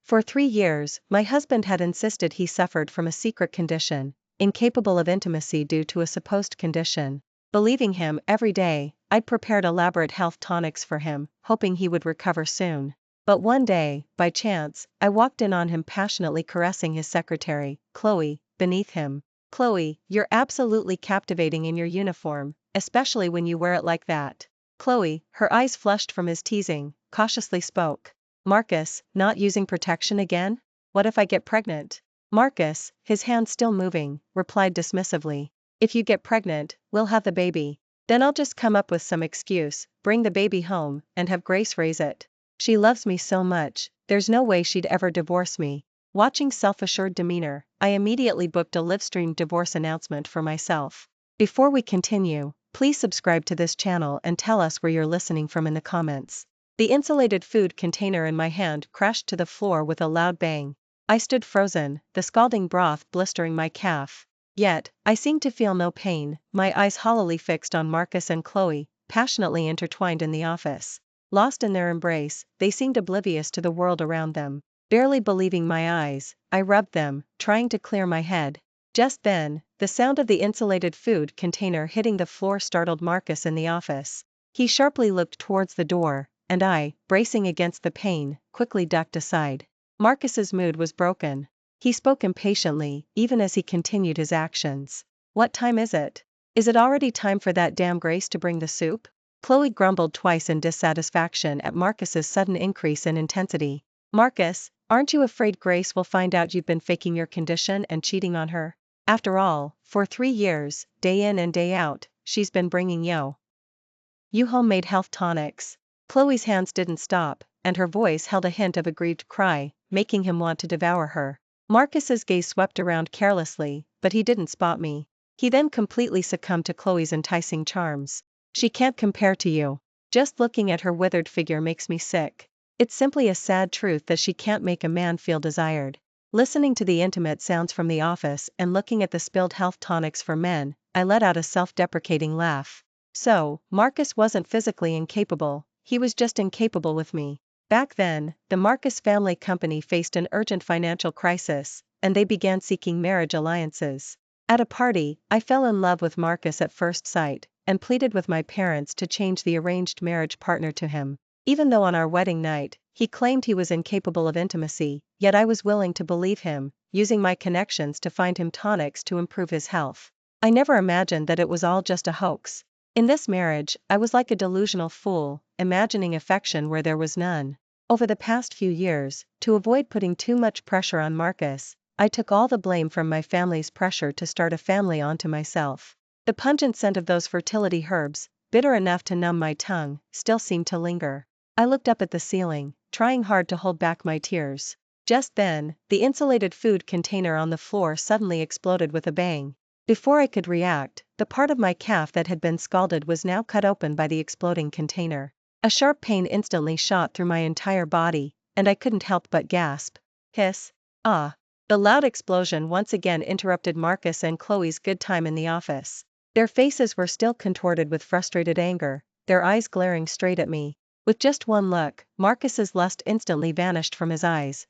For 3 years, my husband had insisted he suffered from a secret condition, incapable of intimacy due to a supposed condition. Believing him every day, I'd prepared elaborate health tonics for him, hoping he would recover soon. But one day, by chance, I walked in on him passionately caressing his secretary, Chloe, beneath him. "Chloe, you're absolutely captivating in your uniform, especially when you wear it like that." Chloe, her eyes flushed from his teasing, cautiously spoke. "Marcus, not using protection again? What if I get pregnant?" Marcus, his hand still moving, replied dismissively. "If you get pregnant, we'll have the baby. Then I'll just come up with some excuse, bring the baby home, and have Grace raise it. She loves me so much, there's no way she'd ever divorce me." Watching self-assured demeanor, I immediately booked a live-streamed divorce announcement for myself. Before we continue, please subscribe to this channel and tell us where you're listening from in the comments. The insulated food container in my hand crashed to the floor with a loud bang. I stood frozen, the scalding broth blistering my calf. Yet, I seemed to feel no pain, my eyes hollowly fixed on Marcus and Chloe, passionately intertwined in the office. Lost in their embrace, they seemed oblivious to the world around them. Barely believing my eyes, I rubbed them, trying to clear my head. Just then, the sound of the insulated food container hitting the floor startled Marcus in the office. He sharply looked towards the door, and I, bracing against the pain, quickly ducked aside. Marcus's mood was broken. He spoke impatiently, even as he continued his actions. "What time is it? Is it already time for that damn Grace to bring the soup?" Chloe grumbled twice in dissatisfaction at Marcus's sudden increase in intensity. "Marcus, aren't you afraid Grace will find out you've been faking your condition and cheating on her? After all, for 3 years, day in and day out, she's been bringing you homemade health tonics." Chloe's hands didn't stop, and her voice held a hint of a grieved cry, making him want to devour her. Marcus's gaze swept around carelessly, but he didn't spot me. He then completely succumbed to Chloe's enticing charms. "She can't compare to you. Just looking at her withered figure makes me sick. It's simply a sad truth that she can't make a man feel desired." Listening to the intimate sounds from the office and looking at the spilled health tonics for men, I let out a self-deprecating laugh. So, Marcus wasn't physically incapable, he was just incapable with me. Back then, the Marcus family company faced an urgent financial crisis, and they began seeking marriage alliances. At a party, I fell in love with Marcus at first sight, and pleaded with my parents to change the arranged marriage partner to him. Even though on our wedding night, he claimed he was incapable of intimacy, yet I was willing to believe him, using my connections to find him tonics to improve his health. I never imagined that it was all just a hoax. In this marriage, I was like a delusional fool, imagining affection where there was none. Over the past few years, to avoid putting too much pressure on Marcus, I took all the blame from my family's pressure to start a family onto myself. The pungent scent of those fertility herbs, bitter enough to numb my tongue, still seemed to linger. I looked up at the ceiling, trying hard to hold back my tears. Just then, the insulated food container on the floor suddenly exploded with a bang. Before I could react, the part of my calf that had been scalded was now cut open by the exploding container. A sharp pain instantly shot through my entire body, and I couldn't help but gasp. "Hiss. Ah." The loud explosion once again interrupted Marcus and Chloe's good time in the office. Their faces were still contorted with frustrated anger, their eyes glaring straight at me. With just one look, Marcus's lust instantly vanished from his eyes,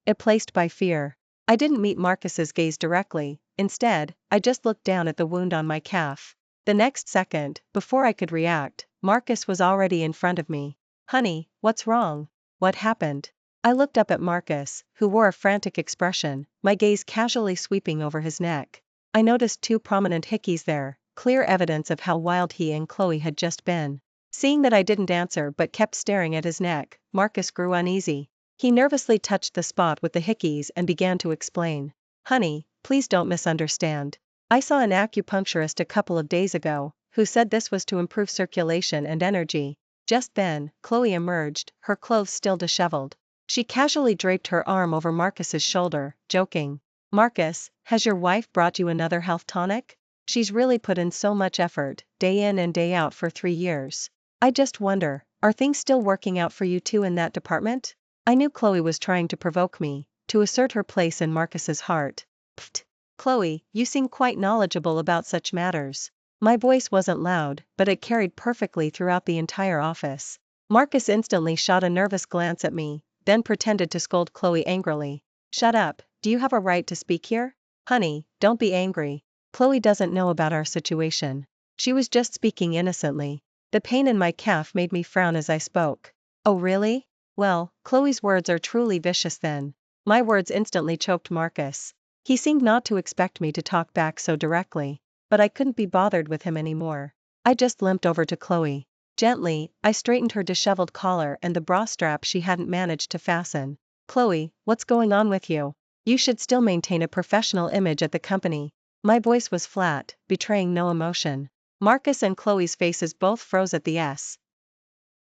replaced by fear. I didn't meet Marcus's gaze directly, instead, I just looked down at the wound on my calf. The next second, before I could react, Marcus was already in front of me. "Honey, what's wrong? What happened?" I looked up at Marcus, who wore a frantic expression, my gaze casually sweeping over his neck. I noticed 2 prominent hickeys there, clear evidence of how wild he and Chloe had just been. Seeing that I didn't answer but kept staring at his neck, Marcus grew uneasy. He nervously touched the spot with the hickeys and began to explain. "Honey, please don't misunderstand. I saw an acupuncturist a couple of days ago, who said this was to improve circulation and energy." Just then, Chloe emerged, her clothes still disheveled. She casually draped her arm over Marcus's shoulder, joking. "Marcus, has your wife brought you another health tonic? She's really put in so much effort, day in and day out for 3 years. I just wonder, are things still working out for you two in that department?" I knew Chloe was trying to provoke me, to assert her place in Marcus's heart. "Pfft! Chloe, you seem quite knowledgeable about such matters." My voice wasn't loud, but it carried perfectly throughout the entire office. Marcus instantly shot a nervous glance at me, then pretended to scold Chloe angrily. "Shut up, do you have a right to speak here?" "Honey, don't be angry. Chloe doesn't know about our situation. She was just speaking innocently." The pain in my calf made me frown as I spoke. "Oh really? Well, Chloe's words are truly vicious then." My words instantly choked Marcus. He seemed not to expect me to talk back so directly, but I couldn't be bothered with him anymore. I just limped over to Chloe. Gently, I straightened her disheveled collar and the bra strap she hadn't managed to fasten. "Chloe, what's going on with you? You should still maintain a professional image at the company." My voice was flat, betraying no emotion. Marcus and Chloe's faces both froze at the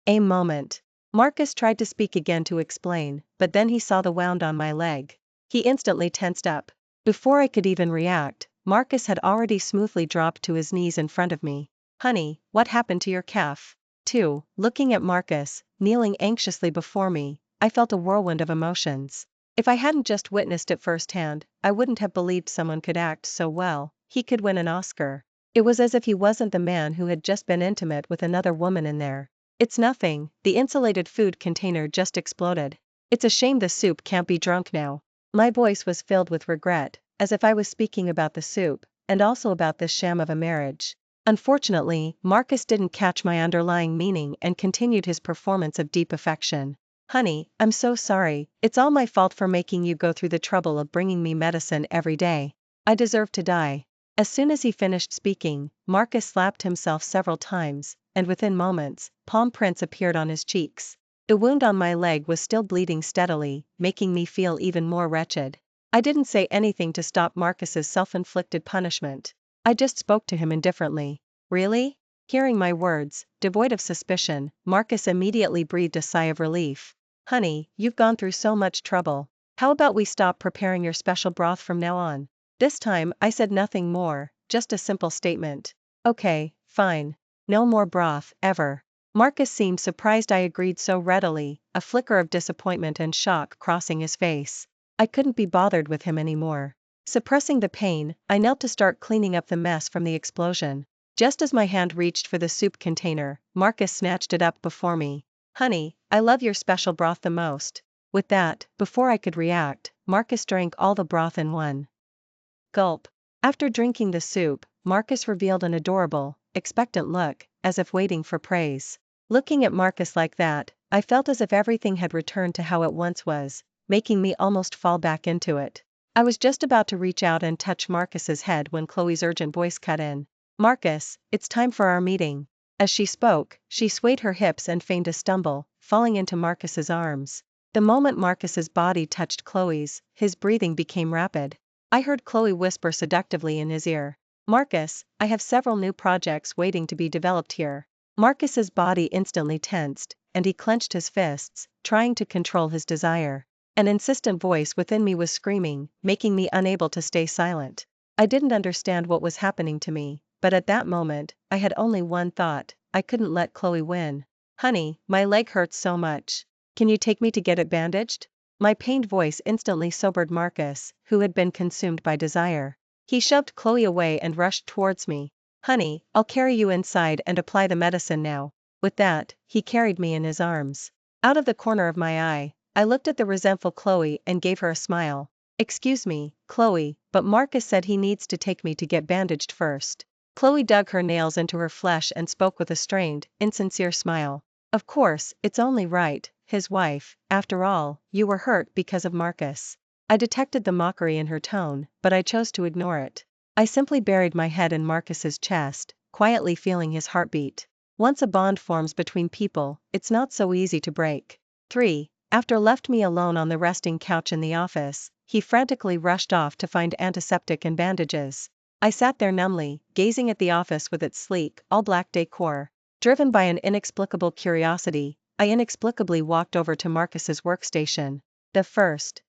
A moment. Marcus tried to speak again to explain, but then he saw the wound on my leg. He instantly tensed up. Before I could even react, Marcus had already smoothly dropped to his knees in front of me. "Honey, what happened to your calf?" Too, looking at Marcus, kneeling anxiously before me, I felt a whirlwind of emotions. If I hadn't just witnessed it firsthand, I wouldn't have believed someone could act so well. He could win an Oscar. It was as if he wasn't the man who had just been intimate with another woman in there. "It's nothing," the insulated food container just exploded. "It's a shame the soup can't be drunk now." My voice was filled with regret, as if I was speaking about the soup, and also about this sham of a marriage. Unfortunately, Marcus didn't catch my underlying meaning and continued his performance of deep affection. "Honey, I'm so sorry, it's all my fault for making you go through the trouble of bringing me medicine every day. I deserve to die." As soon as he finished speaking, Marcus slapped himself several times, and within moments, palm prints appeared on his cheeks. The wound on my leg was still bleeding steadily, making me feel even more wretched. I didn't say anything to stop Marcus's self-inflicted punishment. I just spoke to him indifferently. "Really?" Hearing my words, devoid of suspicion, Marcus immediately breathed a sigh of relief. "Honey, you've gone through so much trouble. How about we stop preparing your special broth from now on?" This time I said nothing more, just a simple statement. "Okay, fine. No more broth, ever." Marcus seemed surprised I agreed so readily, a flicker of disappointment and shock crossing his face. I couldn't be bothered with him anymore. Suppressing the pain, I knelt to start cleaning up the mess from the explosion. Just as my hand reached for the soup container, Marcus snatched it up before me. "Honey, I love your special broth the most." With that, before I could react, Marcus drank all the broth in one gulp. After drinking the soup, Marcus revealed an adorable, expectant look, as if waiting for praise. Looking at Marcus like that, I felt as if everything had returned to how it once was, making me almost fall back into it. I was just about to reach out and touch Marcus's head when Chloe's urgent voice cut in. "Marcus, it's time for our meeting." As she spoke, she swayed her hips and feigned a stumble, falling into Marcus's arms. The moment Marcus's body touched Chloe's, his breathing became rapid. I heard Chloe whisper seductively in his ear. "Marcus, I have several new projects waiting to be developed here." Marcus's body instantly tensed, and he clenched his fists, trying to control his desire. An insistent voice within me was screaming, making me unable to stay silent. I didn't understand what was happening to me, but at that moment, I had only one thought: I couldn't let Chloe win. "Honey, my leg hurts so much. Can you take me to get it bandaged?" My pained voice instantly sobered Marcus, who had been consumed by desire. He shoved Chloe away and rushed towards me. "Honey, I'll carry you inside and apply the medicine now." With that, he carried me in his arms. Out of the corner of my eye, I looked at the resentful Chloe and gave her a smile. "Excuse me, Chloe, but Marcus said he needs to take me to get bandaged first." Chloe dug her nails into her flesh and spoke with a strained, insincere smile. "Of course, it's only right, his wife, after all, you were hurt because of Marcus." I detected the mockery in her tone, but I chose to ignore it. I simply buried my head in Marcus's chest, quietly feeling his heartbeat. Once a bond forms between people, it's not so easy to break. 3. After left me alone on the resting couch in the office, he frantically rushed off to find antiseptic and bandages. I sat there numbly, gazing at the office with its sleek, all-black decor. Driven by an inexplicable curiosity, I inexplicably walked over to Marcus's workstation. The first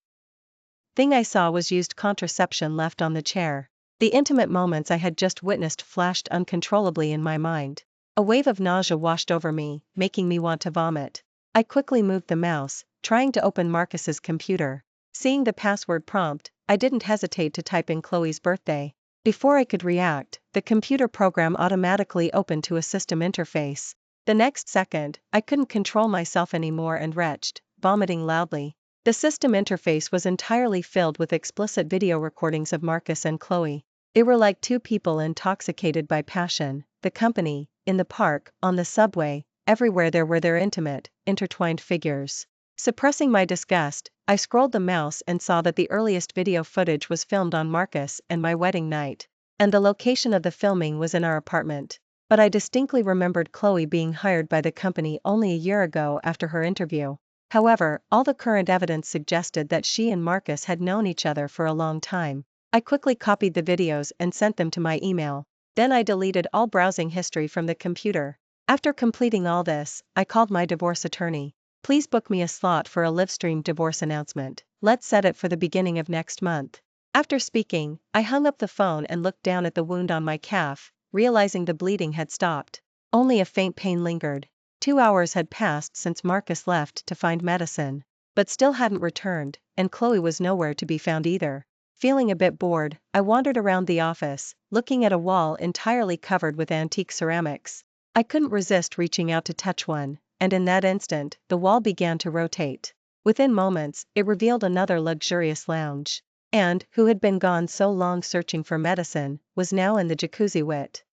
thing I saw was used contraception left on the chair. The intimate moments I had just witnessed flashed uncontrollably in my mind. A wave of nausea washed over me, making me want to vomit. I quickly moved the mouse, trying to open Marcus's computer. Seeing the password prompt, I didn't hesitate to type in Chloe's birthday. Before I could react, the computer program automatically opened to a system interface. The next second, I couldn't control myself anymore and retched, vomiting loudly. The system interface was entirely filled with explicit video recordings of Marcus and Chloe. They were like two people intoxicated by passion. The company, in the park, on the subway, everywhere there were their intimate, intertwined figures. Suppressing my disgust, I scrolled the mouse and saw that the earliest video footage was filmed on Marcus and my wedding night. And the location of the filming was in our apartment. But I distinctly remembered Chloe being hired by the company only a year ago after her interview. However, all the current evidence suggested that she and Marcus had known each other for a long time. I quickly copied the videos and sent them to my email. Then I deleted all browsing history from the computer. After completing all this, I called my divorce attorney. Please book me a slot for a live-stream divorce announcement. Let's set it for the beginning of next month. After speaking, I hung up the phone and looked down at the wound on my calf, realizing the bleeding had stopped. Only a faint pain lingered. 2 hours had passed since Marcus left to find medicine, but still hadn't returned, and Chloe was nowhere to be found either. Feeling a bit bored, I wandered around the office, looking at a wall entirely covered with antique ceramics. I couldn't resist reaching out to touch one, and in that instant, the wall began to rotate. Within moments, it revealed another luxurious lounge. And, who had been gone so long searching for medicine, was now in the jacuzzi with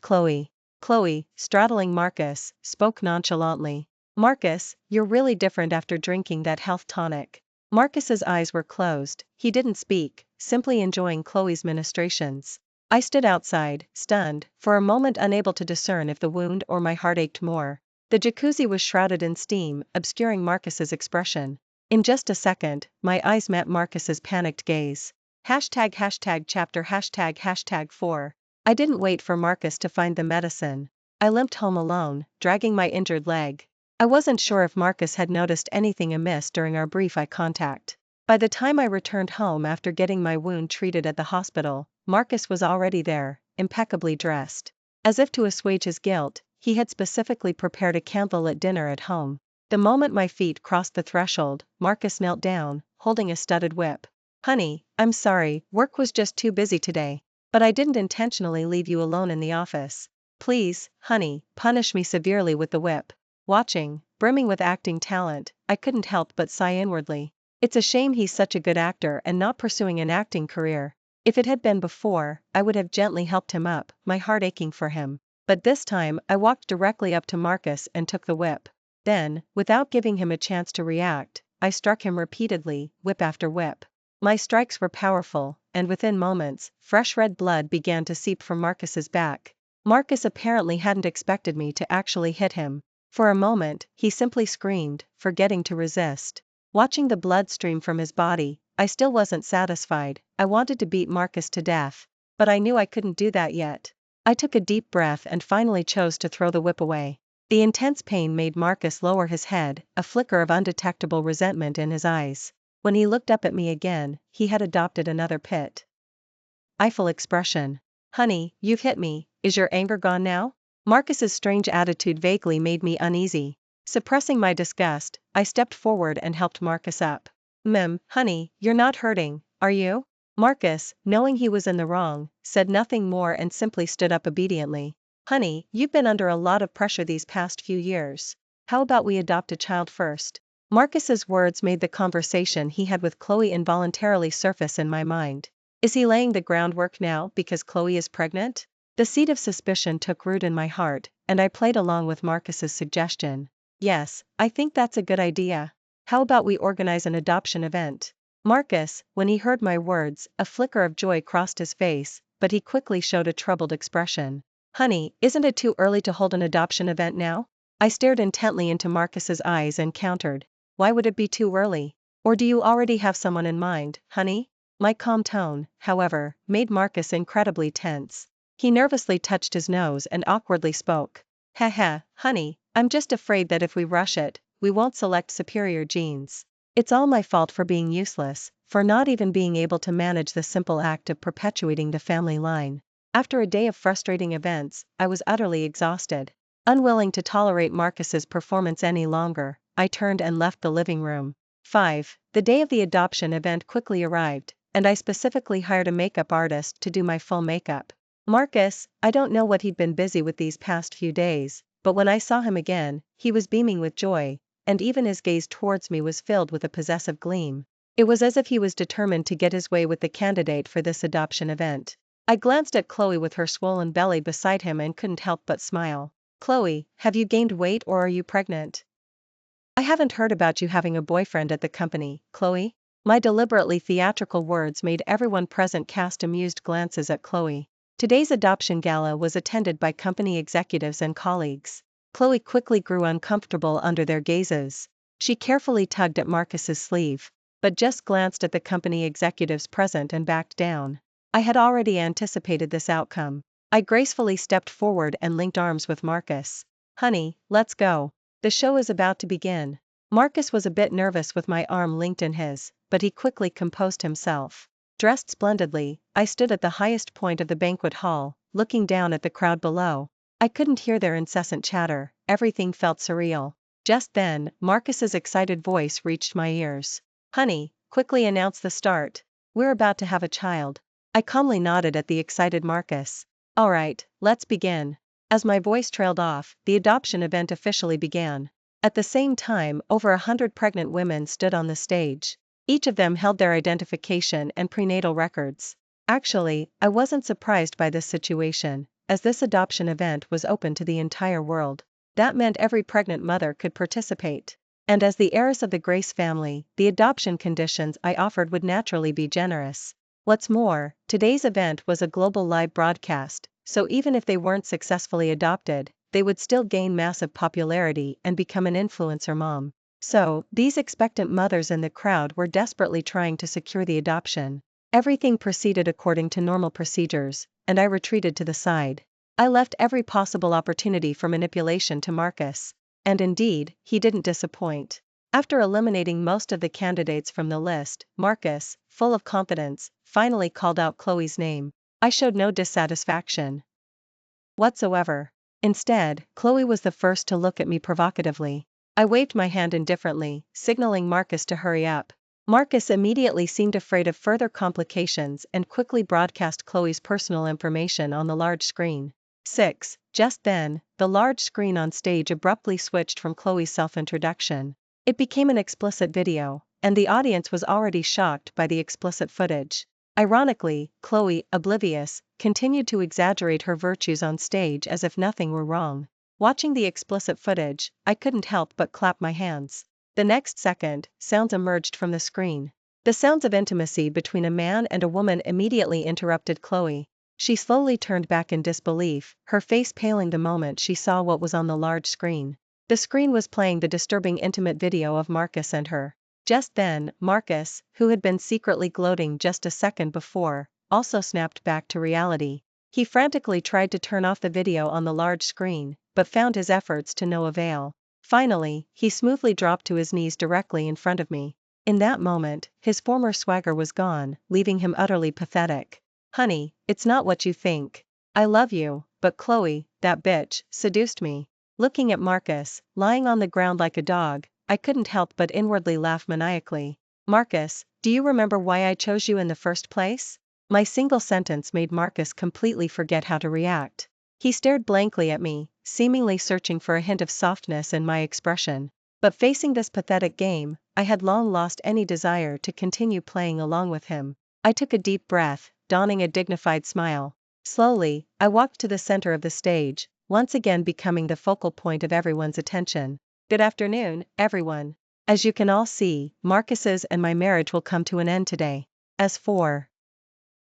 Chloe. Chloe, straddling Marcus, spoke nonchalantly. Marcus, you're really different after drinking that health tonic. Marcus's eyes were closed, he didn't speak, simply enjoying Chloe's ministrations. I stood outside, stunned, for a moment unable to discern if the wound or my heart ached more. The jacuzzi was shrouded in steam, obscuring Marcus's expression. In just a second, my eyes met Marcus's panicked gaze. #chapter #4. I didn't wait for Marcus to find the medicine. I limped home alone, dragging my injured leg. I wasn't sure if Marcus had noticed anything amiss during our brief eye contact. By the time I returned home after getting my wound treated at the hospital, Marcus was already there, impeccably dressed. As if to assuage his guilt, he had specifically prepared a candlelit dinner at home. The moment my feet crossed the threshold, Marcus knelt down, holding a studded whip. Honey, I'm sorry, work was just too busy today. But I didn't intentionally leave you alone in the office. Please, honey, punish me severely with the whip. Watching, brimming with acting talent, I couldn't help but sigh inwardly. It's a shame he's such a good actor and not pursuing an acting career. If it had been before, I would have gently helped him up, my heart aching for him. But this time, I walked directly up to Marcus and took the whip. Then, without giving him a chance to react, I struck him repeatedly, whip after whip. My strikes were powerful, and within moments, fresh red blood began to seep from Marcus's back. Marcus apparently hadn't expected me to actually hit him. For a moment, he simply screamed, forgetting to resist. Watching the blood stream from his body, I still wasn't satisfied. I wanted to beat Marcus to death, but I knew I couldn't do that yet. I took a deep breath and finally chose to throw the whip away. The intense pain made Marcus lower his head, a flicker of undetectable resentment in his eyes. When he looked up at me again, he had adopted another pitiful expression. Honey, you've hit me, is your anger gone now? Marcus's strange attitude vaguely made me uneasy. Suppressing my disgust, I stepped forward and helped Marcus up. Honey, you're not hurting, are you? Marcus, knowing he was in the wrong, said nothing more and simply stood up obediently. Honey, you've been under a lot of pressure these past few years. How about we adopt a child first? Marcus's words made the conversation he had with Chloe involuntarily surface in my mind. Is he laying the groundwork now because Chloe is pregnant? The seed of suspicion took root in my heart, and I played along with Marcus's suggestion. Yes, I think that's a good idea. How about we organize an adoption event? Marcus, when he heard my words, a flicker of joy crossed his face, but he quickly showed a troubled expression. Honey, isn't it too early to hold an adoption event now? I stared intently into Marcus's eyes and countered. Why would it be too early? Or do you already have someone in mind, honey? My calm tone, however, made Marcus incredibly tense. He nervously touched his nose and awkwardly spoke. Honey, I'm just afraid that if we rush it, we won't select superior genes. It's all my fault for being useless, for not even being able to manage the simple act of perpetuating the family line. After a day of frustrating events, I was utterly exhausted. Unwilling to tolerate Marcus's performance any longer, I turned and left the living room. 5. The day of the adoption event quickly arrived, and I specifically hired a makeup artist to do my full makeup. Marcus, I don't know what he'd been busy with these past few days, but when I saw him again, he was beaming with joy, and even his gaze towards me was filled with a possessive gleam. It was as if he was determined to get his way with the candidate for this adoption event. I glanced at Chloe with her swollen belly beside him and couldn't help but smile. Chloe, have you gained weight or are you pregnant? I haven't heard about you having a boyfriend at the company, Chloe. My deliberately theatrical words made everyone present cast amused glances at Chloe. Today's adoption gala was attended by company executives and colleagues. Chloe quickly grew uncomfortable under their gazes. She carefully tugged at Marcus's sleeve, but just glanced at the company executives present and backed down. I had already anticipated this outcome. I gracefully stepped forward and linked arms with Marcus. Honey, let's go. The show is about to begin. Marcus was a bit nervous with my arm linked in his, but he quickly composed himself. Dressed splendidly, I stood at the highest point of the banquet hall, looking down at the crowd below. I couldn't hear their incessant chatter, everything felt surreal. Just then, Marcus's excited voice reached my ears. Honey, quickly announce the start. We're about to have a child. I calmly nodded at the excited Marcus. All right, let's begin. As my voice trailed off, the adoption event officially began. At the same time, over 100 pregnant women stood on the stage. Each of them held their identification and prenatal records. Actually, I wasn't surprised by this situation, as this adoption event was open to the entire world. That meant every pregnant mother could participate. And as the heiress of the Grace family, the adoption conditions I offered would naturally be generous. What's more, today's event was a global live broadcast, so even if they weren't successfully adopted, they would still gain massive popularity and become an influencer mom. So, these expectant mothers in the crowd were desperately trying to secure the adoption. Everything proceeded according to normal procedures, and I retreated to the side. I left every possible opportunity for manipulation to Marcus. And indeed, he didn't disappoint. After eliminating most of the candidates from the list, Marcus, full of confidence, finally called out Chloe's name. I showed no dissatisfaction whatsoever. Instead, Chloe was the first to look at me provocatively. I waved my hand indifferently, signaling Marcus to hurry up. Marcus immediately seemed afraid of further complications and quickly broadcast Chloe's personal information on the large screen. 6. Just then, the large screen on stage abruptly switched from Chloe's self-introduction. It became an explicit video, and the audience was already shocked by the explicit footage. Ironically, Chloe, oblivious, continued to exaggerate her virtues on stage as if nothing were wrong. Watching the explicit footage, I couldn't help but clap my hands. The next second, sounds emerged from the screen. The sounds of intimacy between a man and a woman immediately interrupted Chloe. She slowly turned back in disbelief, her face paling the moment she saw what was on the large screen. The screen was playing the disturbing intimate video of Marcus and her. Just then, Marcus, who had been secretly gloating just a second before, also snapped back to reality. He frantically tried to turn off the video on the large screen, but found his efforts to no avail. Finally, he smoothly dropped to his knees directly in front of me. In that moment, his former swagger was gone, leaving him utterly pathetic. Honey, it's not what you think. I love you, but Chloe, that bitch, seduced me. Looking at Marcus, lying on the ground like a dog, I couldn't help but inwardly laugh maniacally. Marcus, do you remember why I chose you in the first place? My single sentence made Marcus completely forget how to react. He stared blankly at me, seemingly searching for a hint of softness in my expression. But facing this pathetic game, I had long lost any desire to continue playing along with him. I took a deep breath, donning a dignified smile. Slowly, I walked to the center of the stage, once again becoming the focal point of everyone's attention. Good afternoon, everyone. As you can all see, Marcus's and my marriage will come to an end today. As for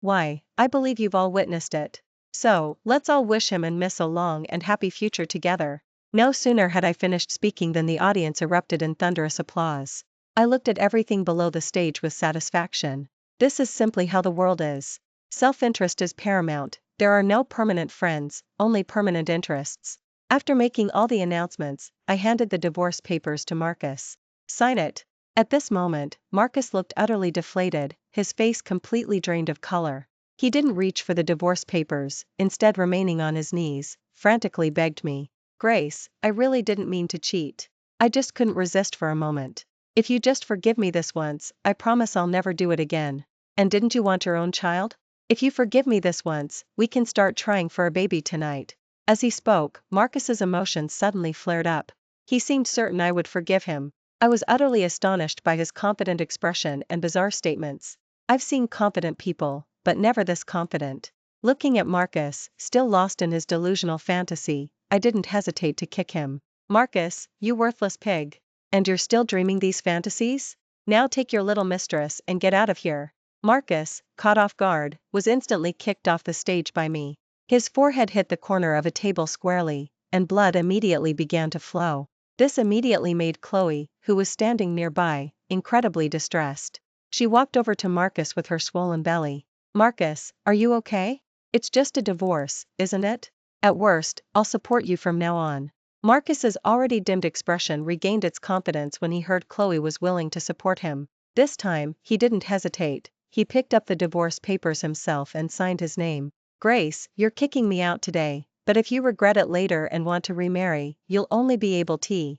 why, I believe you've all witnessed it. So, let's all wish him and Miss a long and happy future together. No sooner had I finished speaking than the audience erupted in thunderous applause. I looked at everything below the stage with satisfaction. This is simply how the world is. Self-interest is paramount, there are no permanent friends, only permanent interests. After making all the announcements, I handed the divorce papers to Marcus. Sign it. At this moment, Marcus looked utterly deflated, his face completely drained of color. He didn't reach for the divorce papers, instead remaining on his knees, frantically begged me. Grace, I really didn't mean to cheat. I just couldn't resist for a moment. If you just forgive me this once, I promise I'll never do it again. And didn't you want your own child? If you forgive me this once, we can start trying for a baby tonight. As he spoke, Marcus's emotions suddenly flared up. He seemed certain I would forgive him. I was utterly astonished by his confident expression and bizarre statements. I've seen confident people, but never this confident. Looking at Marcus, still lost in his delusional fantasy, I didn't hesitate to kick him. Marcus, you worthless pig. And you're still dreaming these fantasies? Now take your little mistress and get out of here. Marcus, caught off guard, was instantly kicked off the stage by me. His forehead hit the corner of a table squarely, and blood immediately began to flow. This immediately made Chloe, who was standing nearby, incredibly distressed. She walked over to Marcus with her swollen belly. Marcus, are you okay? It's just a divorce, isn't it? At worst, I'll support you from now on. Marcus's already dimmed expression regained its confidence when he heard Chloe was willing to support him. This time, he didn't hesitate. He picked up the divorce papers himself and signed his name. Grace, you're kicking me out today, but if you regret it later and want to remarry, you'll only be able to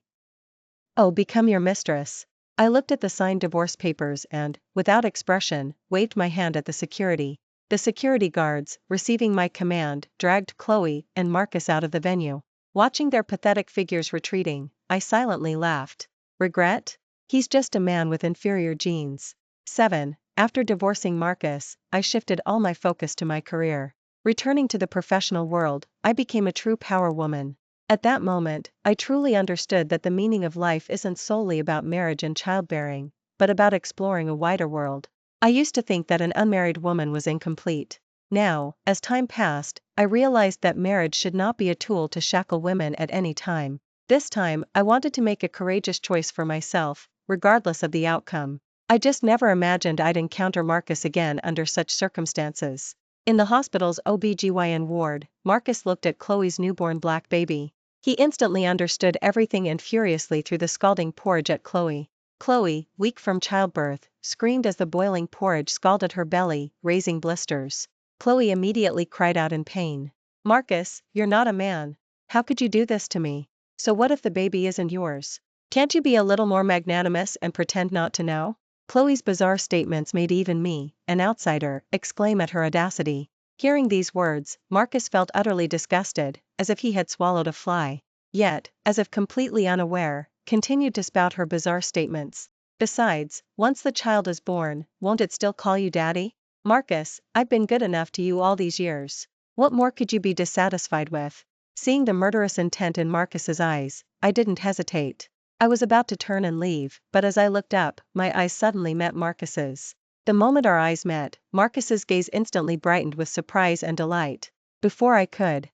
become your mistress. I looked at the signed divorce papers and, without expression, waved my hand at the security. The security guards, receiving my command, dragged Chloe and Marcus out of the venue. Watching their pathetic figures retreating, I silently laughed. Regret? He's just a man with inferior genes. 7. After divorcing Marcus, I shifted all my focus to my career. Returning to the professional world, I became a true power woman. At that moment, I truly understood that the meaning of life isn't solely about marriage and childbearing, but about exploring a wider world. I used to think that an unmarried woman was incomplete. Now, as time passed, I realized that marriage should not be a tool to shackle women at any time. This time, I wanted to make a courageous choice for myself, regardless of the outcome. I just never imagined I'd encounter Marcus again under such circumstances. In the hospital's OBGYN ward, Marcus looked at Chloe's newborn black baby. He instantly understood everything and furiously threw the scalding porridge at Chloe. Chloe, weak from childbirth, screamed as the boiling porridge scalded her belly, raising blisters. Chloe immediately cried out in pain. Marcus, you're not a man. How could you do this to me? So what if the baby isn't yours? Can't you be a little more magnanimous and pretend not to know? Chloe's bizarre statements made even me, an outsider, exclaim at her audacity. Hearing these words, Marcus felt utterly disgusted, as if he had swallowed a fly. Yet, as if completely unaware, continued to spout her bizarre statements. Besides, once the child is born, won't it still call you daddy? Marcus, I've been good enough to you all these years. What more could you be dissatisfied with? Seeing the murderous intent in Marcus's eyes, I didn't hesitate. I was about to turn and leave, but as I looked up, my eyes suddenly met Marcus's. The moment our eyes met, Marcus's gaze instantly brightened with surprise and delight. Before I could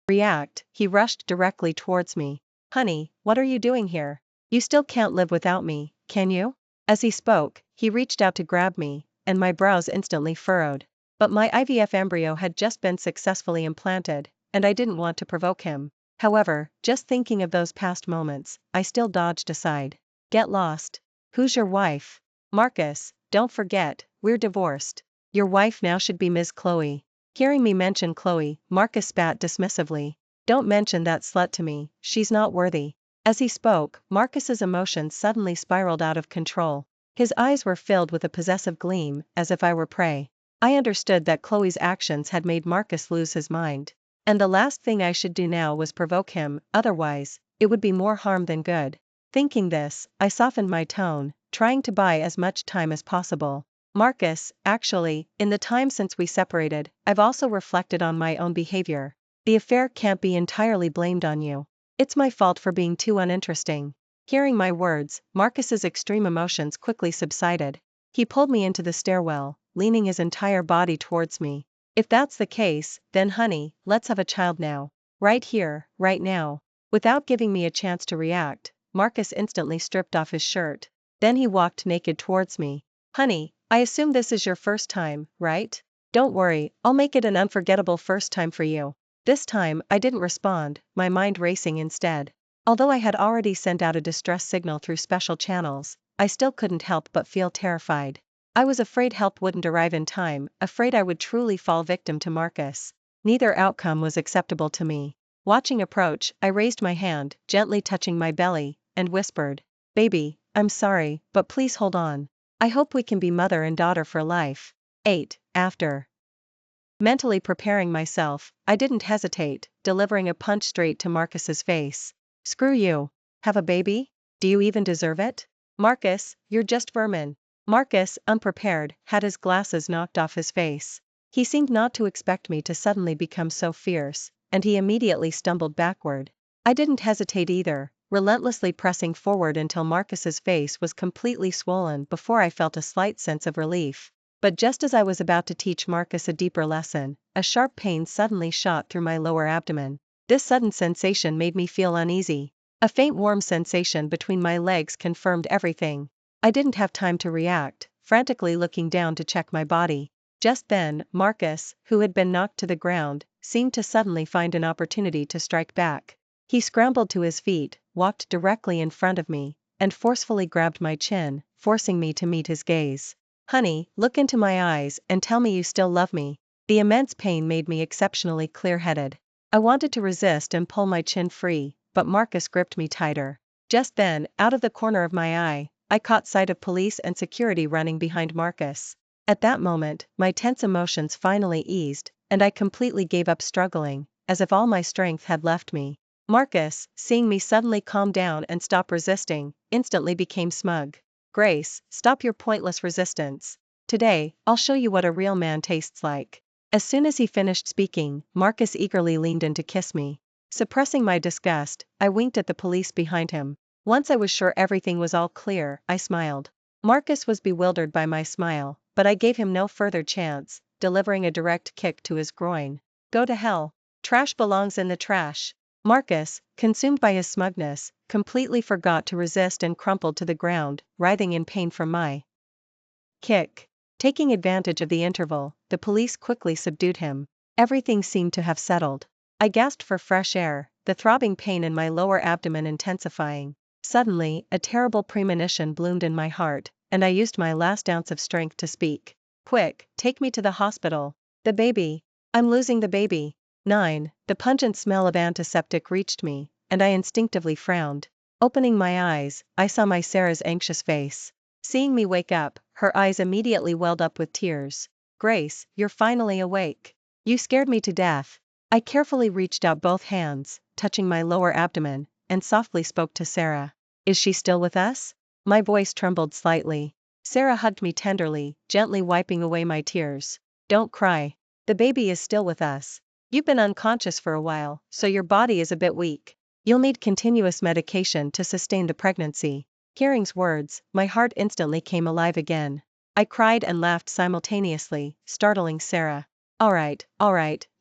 react, he rushed directly towards me. Honey, what are you doing here? You still can't live without me, can you? As he spoke, he reached out to grab me, and my brows instantly furrowed. But my IVF embryo had just been successfully implanted, and I didn't want to provoke him. However, just thinking of those past moments, I still dodged aside. Get lost. Who's your wife? Marcus, don't forget, we're divorced. Your wife now should be Ms. Chloe. Hearing me mention Chloe, Marcus spat dismissively. Don't mention that slut to me, she's not worthy. As he spoke, Marcus's emotions suddenly spiraled out of control. His eyes were filled with a possessive gleam, as if I were prey. I understood that Chloe's actions had made Marcus lose his mind. And the last thing I should do now was provoke him, otherwise, it would be more harm than good. Thinking this, I softened my tone, trying to buy as much time as possible. Marcus, actually, in the time since we separated, I've also reflected on my own behavior. The affair can't be entirely blamed on you. It's my fault for being too uninteresting. Hearing my words, Marcus's extreme emotions quickly subsided. He pulled me into the stairwell, leaning his entire body towards me. If that's the case, then honey, let's have a child now. Right here, right now. Without giving me a chance to react, Marcus instantly stripped off his shirt. Then he walked naked towards me. Honey, I assume this is your first time, right? Don't worry, I'll make it an unforgettable first time for you. This time, I didn't respond, my mind racing instead. Although I had already sent out a distress signal through special channels, I still couldn't help but feel terrified. I was afraid help wouldn't arrive in time, afraid I would truly fall victim to Marcus. Neither outcome was acceptable to me. Watching approach, I raised my hand, gently touching my belly, and whispered, Baby, I'm sorry, but please hold on. I hope we can be mother and daughter for life. 8. After mentally preparing myself, I didn't hesitate, delivering a punch straight to Marcus's face. Screw you. Have a baby? Do you even deserve it? Marcus, you're just vermin. Marcus, unprepared, had his glasses knocked off his face. He seemed not to expect me to suddenly become so fierce, and he immediately stumbled backward. I didn't hesitate either, relentlessly pressing forward until Marcus's face was completely swollen before I felt a slight sense of relief. But just as I was about to teach Marcus a deeper lesson, a sharp pain suddenly shot through my lower abdomen. This sudden sensation made me feel uneasy. A faint warm sensation between my legs confirmed everything. I didn't have time to react, frantically looking down to check my body. Just then, Marcus, who had been knocked to the ground, seemed to suddenly find an opportunity to strike back. He scrambled to his feet, walked directly in front of me, and forcefully grabbed my chin, forcing me to meet his gaze. Honey, look into my eyes and tell me you still love me. The immense pain made me exceptionally clear-headed. I wanted to resist and pull my chin free, but Marcus gripped me tighter. Just then, out of the corner of my eye, I caught sight of police and security running behind Marcus. At that moment, my tense emotions finally eased, and I completely gave up struggling, as if all my strength had left me. Marcus, seeing me suddenly calm down and stop resisting, instantly became smug. Grace, stop your pointless resistance. Today, I'll show you what a real man tastes like. As soon as he finished speaking, Marcus eagerly leaned in to kiss me. Suppressing my disgust, I winked at the police behind him. Once I was sure everything was all clear, I smiled. Marcus was bewildered by my smile, but I gave him no further chance, delivering a direct kick to his groin. Go to hell. Trash belongs in the trash. Marcus, consumed by his smugness, completely forgot to resist and crumpled to the ground, writhing in pain from my kick. Taking advantage of the interval, the police quickly subdued him. Everything seemed to have settled. I gasped for fresh air, the throbbing pain in my lower abdomen intensifying. Suddenly, a terrible premonition bloomed in my heart, and I used my last ounce of strength to speak. Quick, take me to the hospital. The baby. I'm losing the baby. 9. The pungent smell of antiseptic reached me, and I instinctively frowned. Opening my eyes, I saw my Sarah's anxious face. Seeing me wake up, her eyes immediately welled up with tears. Grace, you're finally awake. You scared me to death. I carefully reached out both hands, touching my lower abdomen, and softly spoke to Sarah. Is she still with us? My voice trembled slightly. Sarah hugged me tenderly, gently wiping away my tears. Don't cry. The baby is still with us. You've been unconscious for a while, so your body is a bit weak. You'll need continuous medication to sustain the pregnancy. Hearing's words, my heart instantly came alive again. I cried and laughed simultaneously, startling Sarah. All right,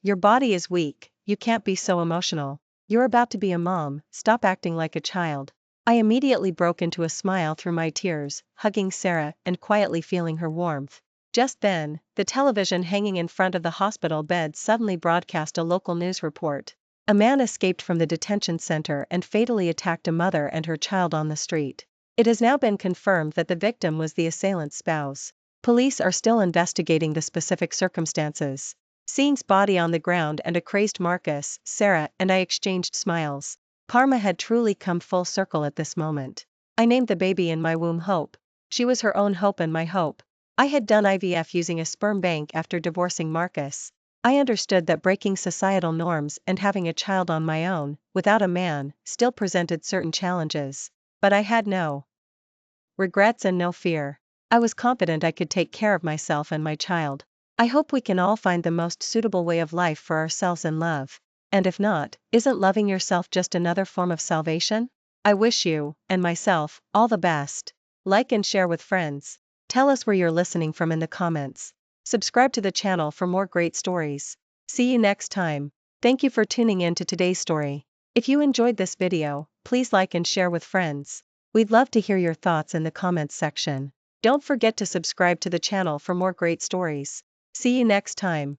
your body is weak, you can't be so emotional. You're about to be a mom, stop acting like a child. I immediately broke into a smile through my tears, hugging Sarah and quietly feeling her warmth. Just then, the television hanging in front of the hospital bed suddenly broadcast a local news report. A man escaped from the detention center and fatally attacked a mother and her child on the street. It has now been confirmed that the victim was the assailant's spouse. Police are still investigating the specific circumstances. Seeing's body on the ground and a crazed Marcus, Sarah and I exchanged smiles. Karma had truly come full circle at this moment. I named the baby in my womb Hope. She was her own hope and my hope. I had done IVF using a sperm bank after divorcing Marcus. I understood that breaking societal norms and having a child on my own, without a man, still presented certain challenges. But I had no regrets and no fear. I was confident I could take care of myself and my child. I hope we can all find the most suitable way of life for ourselves in love. And if not, isn't loving yourself just another form of salvation? I wish you, and myself, all the best. Like and share with friends. Tell us where you're listening from in the comments. Subscribe to the channel for more great stories. See you next time. Thank you for tuning in to today's story. If you enjoyed this video, please like and share with friends. We'd love to hear your thoughts in the comments section. Don't forget to subscribe to the channel for more great stories. See you next time.